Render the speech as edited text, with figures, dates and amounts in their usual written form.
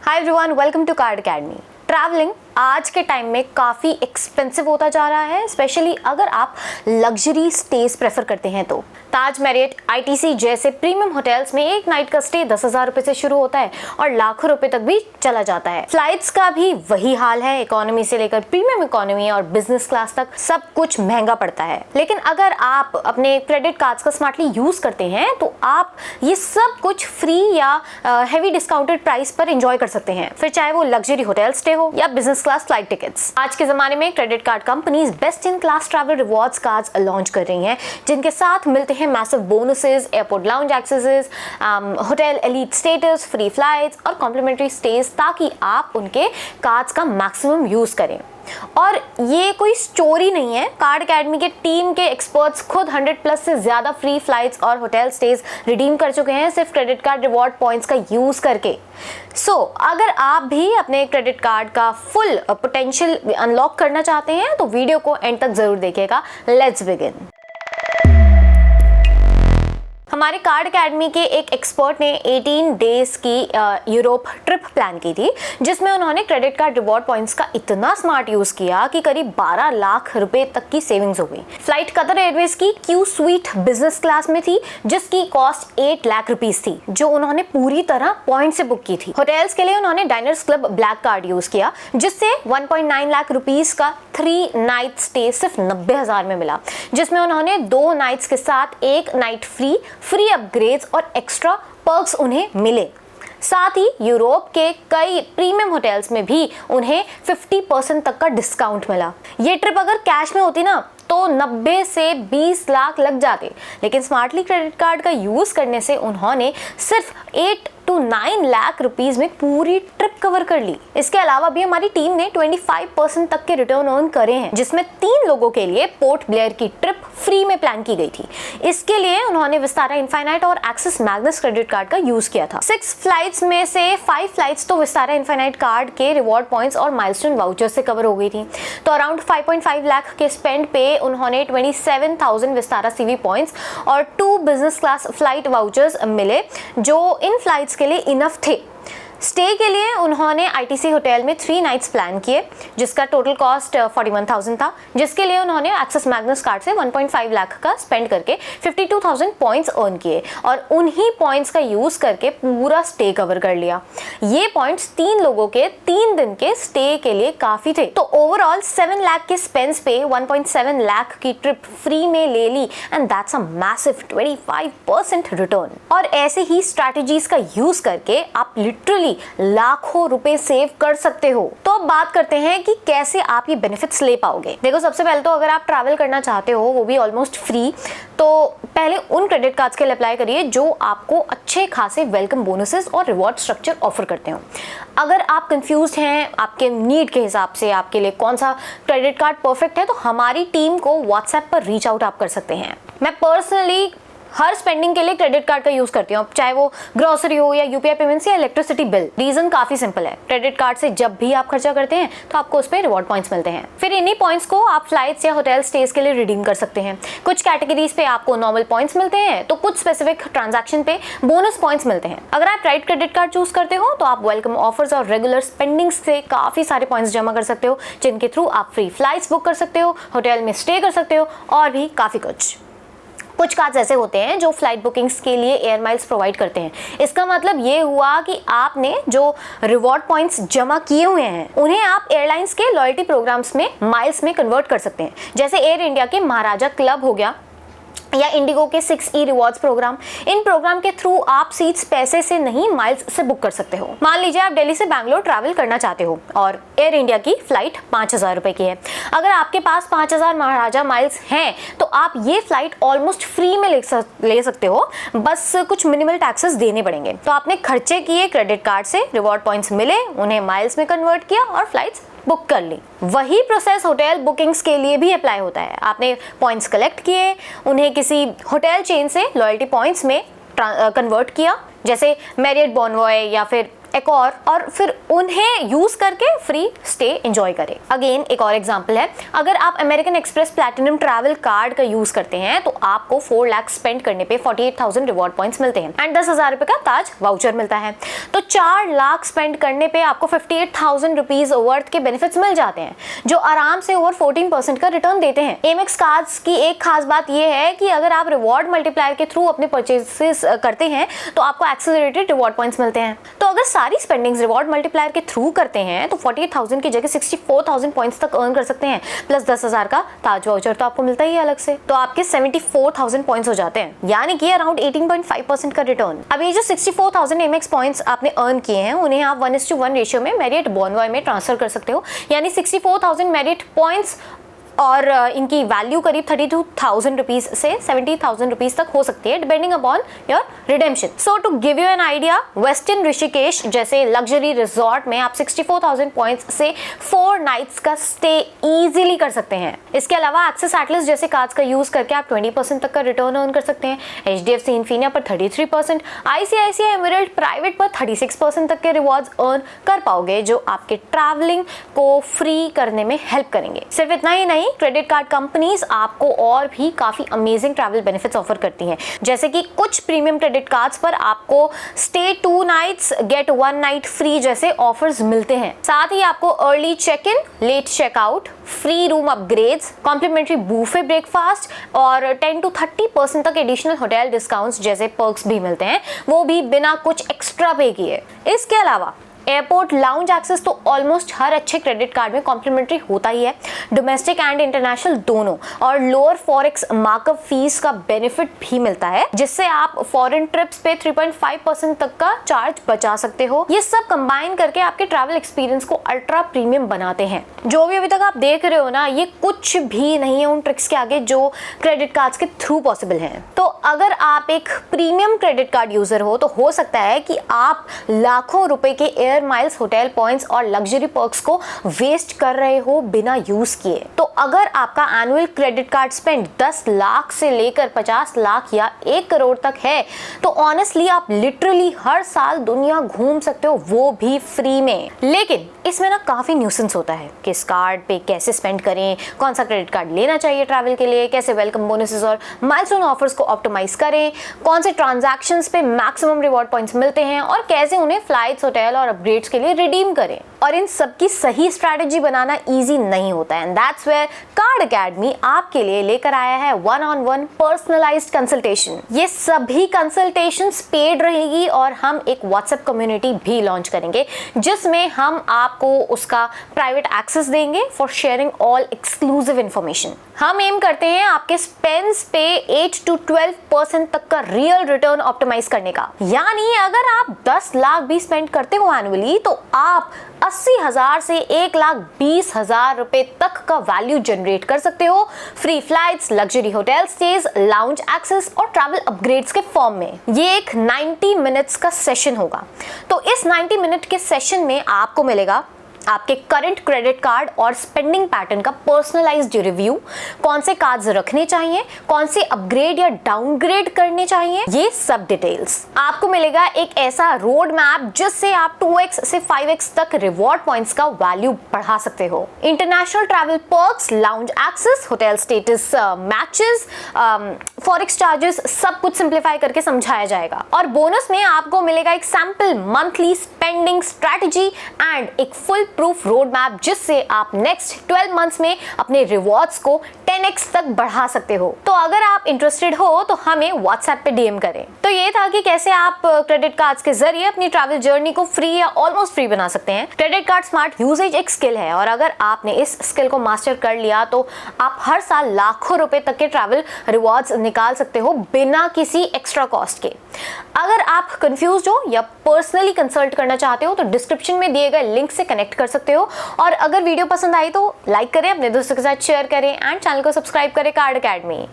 Hi everyone, welcome to card academy. Travelling आज के time में काफ़ी एक्सपेंसिव होता जा रहा है, स्पेशली अगर आप लग्जरी स्टेज प्रेफर करते हैं तो। ताज, मैरियट, आईटीसी जैसे प्रीमियम होटल्स में एक नाइट का स्टे 10,000 रुपये से शुरू होता है और लाखों रुपए तक भी चला जाता है। फ्लाइट्स का भी वही हाल है, इकोनॉमी से लेकर प्रीमियम इकोनॉमी और बिजनेस क्लास तक सब कुछ महंगा पड़ता है। लेकिन अगर आप अपने क्रेडिट कार्ड्स का स्मार्टली यूज करते हैं तो आप ये सब कुछ फ्री या हेवी डिस्काउंटेड प्राइस पर एंजॉय कर सकते हैं, फिर चाहे वो लग्जरी होटल स्टे हो या बिजनेस क्लास फ्लाइट टिकट्स। आज के जमाने में credit card companies best in class travel rewards cards launch कर रही हैं, जिनके साथ मिलते हैं massive bonuses, airport lounge axes, hotel elite status, free flights और कॉम्प्लीमेंट्री स्टेज, ताकि आप उनके कार्ड्स का मैक्सिमम यूज करें। और ये कोई स्टोरी नहीं है, कार्ड अकेडमी के टीम के एक्सपर्ट्स खुद 100+ से ज्यादा फ्री फ्लाइट्स और होटल स्टेज रिडीम कर चुके हैं सिर्फ क्रेडिट कार्ड रिवॉर्ड पॉइंट्स का यूज करके। अगर आप भी अपने क्रेडिट कार्ड का फुल पोटेंशियल अनलॉक करना चाहते हैं तो वीडियो को एंड तक जरूर देखिएगा। Let's begin. हमारे कार्ड अकेडमी के एक एक्सपर्ट ने 18 डेज की यूरोप ट्रिप प्लान की थी, जिसमें उन्होंने क्रेडिट कार्ड रिवॉर्ड पॉइंट्स का इतना स्मार्ट यूज किया कि करीब 12 लाख रुपए तक की सेविंग्स हो गई। फ्लाइट कतर एयरवेज की क्यू स्वीट बिजनेस क्लास में थी, जिसकी कॉस्ट 8 लाख रुपीस थी, जो उन्होंने पूरी तरह पॉइंट से बुक की थी। होटल्स के लिए उन्होंने diners club black card use किया, जिससे 1.9 लाख रुपीस का 3 नाइट स्टे सिर्फ 90,000 में मिला, जिसमें उन्होंने 2 नाइट्स के साथ 1 नाइट फ्री अपग्रेड्स और एक्स्ट्रा पर्क्स उन्हें मिले। साथ ही यूरोप के कई प्रीमियम होटल्स में भी उन्हें 50% तक का डिस्काउंट मिला। ये ट्रिप अगर कैश में होती ना तो 90 से 20 लाख लग जाते, लेकिन स्मार्टली क्रेडिट कार्ड का यूज करने से उन्होंने सिर्फ 8 to 9 लाख रुपीस में पूरी ट्रिप कवर कर ली। इसके अलावा भी हमारी टीम ने 25% तक के रिटर्न अर्न करे हैं, जिसमें 3 लोगों के लिए पोर्ट ब्लेयर की ट्रिप फ्री में प्लान की गई थी। इसके लिए उन्होंने विस्तारा इनफाइनाइट और एक्सिस मैग्नस क्रेडिट कार्ड का यूज किया था। 6 फ्लाइट्स में से 5 फ्लाइट्स तो विस्तारा इनफाइनाइट कार्ड के रिवॉर्ड पॉइंट्स और माइलस्टोन वाउचर से कवर हो गई थी। तो अराउंड 5.5 लाख के स्पेंड पे उन्होंने 27,000 विस्तारा सीवी पॉइंट्स और 2 बिजनेस क्लास फ्लाइट वाउचर्स मिले, जो इन फ्लाइट्स के लिए इनफ थे। स्टे के लिए उन्होंने आईटीसी होटल में 3 नाइट्स प्लान किए, जिसका टोटल कॉस्ट 41,000 था, जिसके लिए उन्होंने एक्सिस मैग्नस कार्ड से 1.5 लाख का स्पेंड करके 52,000 पॉइंट्स अर्न किए और उन्हीं पॉइंट्स का यूज करके पूरा स्टे कवर कर लिया। ये पॉइंट्स 3 लोगों के 3 दिन के स्टे के लिए काफी थे। तो ओवरऑल 7 लाख के स्पेंस पे 1.7 लाख की ट्रिप फ्री में ले ली, and that's a massive 25% return. और ऐसे ही स्ट्रैटेजीज का यूज करके आप लिटरली लाखों रुपए सेव कर सकते हो। तो अब बात करते हैं कि कैसे आप ये बेनिफिट्स ले पाओगे। देखो, सबसे पहले तो अगर आप ट्रैवल करना चाहते हो, वो भी ऑलमोस्ट फ्री, तो पहले उन क्रेडिट कार्ड्स के लिए अप्लाई करिए जो आपको अच्छे खासे वेलकम बोनसेस और रिवॉर्ड स्ट्रक्चर ऑफर करते हो। अगर आप कंफ्यूज हैं आपके नीड के हिसाब से आपके लिए कौन सा क्रेडिट कार्ड परफेक्ट है, तो हमारी टीम को व्हाट्सएप पर रीच आउट आप कर सकते हैं। मैं पर्सनली हर स्पेंडिंग के लिए क्रेडिट कार्ड का यूज करती हूँ, चाहे वो ग्रोसरी हो या यूपीआई पेमेंट्स या इलेक्ट्रिसिटी बिल। रीजन काफी सिंपल है, क्रेडिट कार्ड से जब भी आप खर्चा करते हैं तो आपको उस पर रिवॉर्ड पॉइंट्स मिलते हैं। फिर इन्हीं पॉइंट्स को आप फ्लाइट्स या होटल स्टेज के लिए रिडीम कर सकते हैं। कुछ कैटेगरीज पे आपको नॉर्मल पॉइंट्स मिलते हैं, तो कुछ स्पेसिफिक ट्रांजैक्शन पे बोनस पॉइंट्स मिलते हैं। अगर आप राइट क्रेडिट कार्ड चूज करते हो तो आप वेलकम ऑफर्स और रेगुलर स्पेंडिंग से काफी सारे पॉइंट्स जमा कर सकते हो, जिनके थ्रू आप फ्री फ्लाइट्स बुक कर सकते हो, होटल में स्टे कर सकते हो और भी काफी कुछ कार्ड्स ऐसे होते हैं जो फ्लाइट बुकिंग्स के लिए एयर माइल्स प्रोवाइड करते हैं। इसका मतलब ये हुआ कि आपने जो रिवॉर्ड पॉइंट्स जमा किए हुए हैं उन्हें आप एयरलाइंस के लॉयल्टी प्रोग्राम्स में माइल्स में कन्वर्ट कर सकते हैं, जैसे एयर इंडिया के महाराजा क्लब हो गया या इंडिगो के 6E रिवॉर्ड्स प्रोग्राम। इन प्रोग्राम के थ्रू आप सीट्स पैसे से नहीं माइल्स से बुक कर सकते हो। मान लीजिए आप दिल्ली से बैंगलोर ट्रैवल करना चाहते हो और एयर इंडिया की फ्लाइट 5,000 रुपए की है। अगर आपके पास 5,000 महाराजा माइल्स हैं तो आप ये फ्लाइट ऑलमोस्ट फ्री में ले सकते हो, बस कुछ मिनिमल टैक्सेस देने पड़ेंगे। तो आपने खर्चे किए क्रेडिट कार्ड से, रिवॉर्ड पॉइंट्स मिले, उन्हें माइल्स में कन्वर्ट किया और फ्लाइट्स बुक कर ली। वही प्रोसेस होटल बुकिंग्स के लिए भी अप्लाई होता है। आपने पॉइंट्स कलेक्ट किए, उन्हें किसी होटल चेन से लॉयल्टी पॉइंट्स में कन्वर्ट किया, जैसे मैरियट बॉनवॉय या फिर एक और फिर उन्हें यूज करके फ्री स्टे एंजॉय करें। अगेन एक और एग्जांपल है, अगर आप American express platinum travel card का यूज करते हैं तो आपको 4 लाख स्पेंड करने पे 48,000 रिवॉर्ड पॉइंट्स मिलते हैं एंड 10,000 रुपए का ताज वाउचर मिलता है। तो 4 लाख स्पेंड करने पे आपको 58,000 रुपीज वर्थ के बेनिफिट्स मिल जाते हैं, जो आराम से ओवर 14% का रिटर्न देते हैं। एमेक्स कार्ड्स की एक खास बात यह है कि अगर आप रिवॉर्ड मल्टीप्लायर के थ्रू अपने परचेसेस करते हैं तो आपको एक्सेलरेटेड रिवॉर्ड पॉइंट्स मिलते हैं। तो अगर सारी स्पेंडिंग्स रिवॉर्ड मल्टीप्लायर के थ्रू करते हैं तो 48,000 की जगह 64,000 पॉइंट्स तक अर्न कर सकते हैं, प्लस 10,000 का ताज वाउचर तो आपको मिलता ही है अलग से। तो आपके 74,000 पॉइंट्स हो जाते हैं, यानी कि अराउंड 18.5% का रिटर्न। अब ये जो 64,000 एमएक्स पॉइंट्स आपने अर्न किए हैं उन्हें आप 1:1 रेशियो में मैरियट बॉनवॉय में ट्रांसफर कर सकते हो, यानी 64,000 मैरियट पॉइंट्स और इनकी वैल्यू करीब 32,000 रुपीज से 70,000 रुपीज तक हो सकती है depending upon your redemption. So to give you an idea, western Rishikesh जैसे लग्जरी रिजॉर्ट में आप 64,000 पॉइंट्स से 4 नाइट्स का स्टे इजीली कर सकते हैं। इसके अलावा एक्सिस एटलस जैसे कार्ड्स का यूज करके आप 20% तक का रिटर्न अर्न कर सकते हैं, HDFC इन्फिनिया पर 33%, ICICI एमराल्ड प्राइवेट पर 36% तक के रिवॉर्ड्स अर्न कर पाओगे, जो आपके ट्रैवलिंग को फ्री करने में हेल्प करेंगे। सिर्फ इतना ही नहीं, क्रेडिट कार्ड कंपनीज आपको और भी काफी अमेजिंग ट्रैवल बेनिफिट्स ऑफर करती हैं, जैसे कि कुछ प्रीमियम क्रेडिट कार्ड्स पर आपको stay 2 nights get 1 night free जैसे ऑफर्स मिलते हैं। साथ ही आपको early check in, late checkout, free room upgrades, complimentary buffet breakfast और 10 to 30% तक एडिशनल होटल डिस्काउंट्स जैसे पर्क्स भी मिलते हैं, वो भी बिना कुछ एक्स्ट्रा पे किए। इसके अलावा एयरपोर्ट लाउंज एक्सेस तो ऑलमोस्ट हर अच्छे क्रेडिट कार्ड में कॉम्प्लीमेंट्री होता ही है, डोमेस्टिक एंड इंटरनेशनल दोनों, और लोअर फॉरेक्स मार्कअप फीस का बेनिफिट भी मिलता है, जिससे आप फॉरेन ट्रिप्स पे 3.5% तक का चार्ज बचा सकते हो। ये सब कंबाइन करके आपके ट्रैवल एक्सपीरियंस को अल्ट्रा प्रीमियम बनाते हैं। जो भी अभी तक आप देख रहे हो ना, ये कुछ भी नहीं है उन ट्रिक्स के आगे जो क्रेडिट कार्ड्स के थ्रू पॉसिबल हैं। तो अगर आप एक प्रीमियम क्रेडिट कार्ड यूजर हो तो हो सकता है कि आप लाखों रुपए के एयर माइल्स, होटल पॉइंट्स और लग्जरी पर्क्स को वेस्ट कर रहे हो बिना यूज किए। तो अगर आपका annual credit card spend 10 lakh से लेकर 50 लाख या 1 करोड़ तक है तो ऑनेस्टली आप लिटरली हर साल दुनिया घूम सकते हो, वो भी फ्री में। लेकिन इसमें ना काफी न्यूसेंस होता है, किस कार्ड पे कैसे स्पेंड करें, कौन सा क्रेडिट कार्ड लेना चाहिए ट्रैवल के लिए, कैसे वेलकम बोनसेस और माइलस्टोन ऑफर्स को ऑप्टिमाइज करें, कौन से ट्रांजैक्शंस पे मैक्सिमम रिवॉर्ड पॉइंट्स मिलते हैं और कैसे उन्हें फ्लाइट्स, होटल और अपग्रेड्स के लिए रिडीम करें। और इन सब की सही स्ट्रैटेजी बनाना इजी नहीं होता है, and that's where card academy आपके लिए लेकर आया है 1-on-1 पर्सनलाइज्ड कंसल्टेशन। ये सभी कंसल्टेशंस पेड रहेगी और हम एक व्हाट्सएप कम्युनिटी भी लॉन्च करेंगे, जिसमें हम आपको उसका प्राइवेट एक्सेस देंगे for sharing all exclusive information. हम एम करते हैं आपके स्पेंड्स पे 8 to 12% तक का रियल रिटर्न ऑप्टिमाइज करने का, यानी अगर आप 10 लाख भी स्पेंड करते हो एनुअली तो आप 80,000 से 1,20,000 रुपए तक का वैल्यू जनरेट कर सकते हो, free flights, luxury hotel stays, lounge access और ट्रैवल अपग्रेड्स के फॉर्म में। ये एक 90 मिनट्स का सेशन होगा। तो इस 90 मिनट के सेशन में आपको मिलेगा आपके करंट क्रेडिट कार्ड और स्पेंडिंग पैटर्न का पर्सनलाइज्ड रिव्यू, कौन से कार्ड्स रखने चाहिए, कौन से अपग्रेड या डाउनग्रेड करने चाहिए, ये सब डिटेल्स। आपको मिलेगा एक ऐसा रोड मैप जिससे आप 2x से 5x तक रिवॉर्ड पॉइंट्स का वैल्यू बढ़ा सकते हो। International travel perks, lounge access, hotel status matches, forex charges, सब कुछ सिंप्लीफाई करके समझाया जाएगा। और बोनस में आपको मिलेगा एक sample monthly spending strategy and एक फुल प्रूफ रोड मैप, जिससे आप नेक्स्ट 12 मंथ्स में अपने रिवॉर्ड्स को 10x तक बढ़ा सकते हो। तो अगर आप इंटरेस्टेड हो तो हमें व्हाट्सएप पे डीएम करें। तो ये था कि कैसे आप क्रेडिट कार्ड्स के जरिए अपनी ट्रैवल जर्नी को फ्री या ऑलमोस्ट फ्री बना सकते हैं। क्रेडिट कार्ड स्मार्ट यूजेज एक स्किल है और अगर आपने इस स्किल को मास्टर कर लिया तो आप हर साल लाखों रुपए तक के ट्रैवल रिवॉर्ड्स निकाल सकते हो बिना किसी एक्स्ट्रा कॉस्ट के। अगर आप कंफ्यूज हो या पर्सनली कंसल्ट करना चाहते हो तो डिस्क्रिप्शन में दिए गए लिंक से कनेक्ट कर सकते हो। और अगर वीडियो पसंद आई तो लाइक करें, अपने दोस्तों के साथ शेयर करें एंड चैनल को सब्सक्राइब करें कार्ड अकेडमी।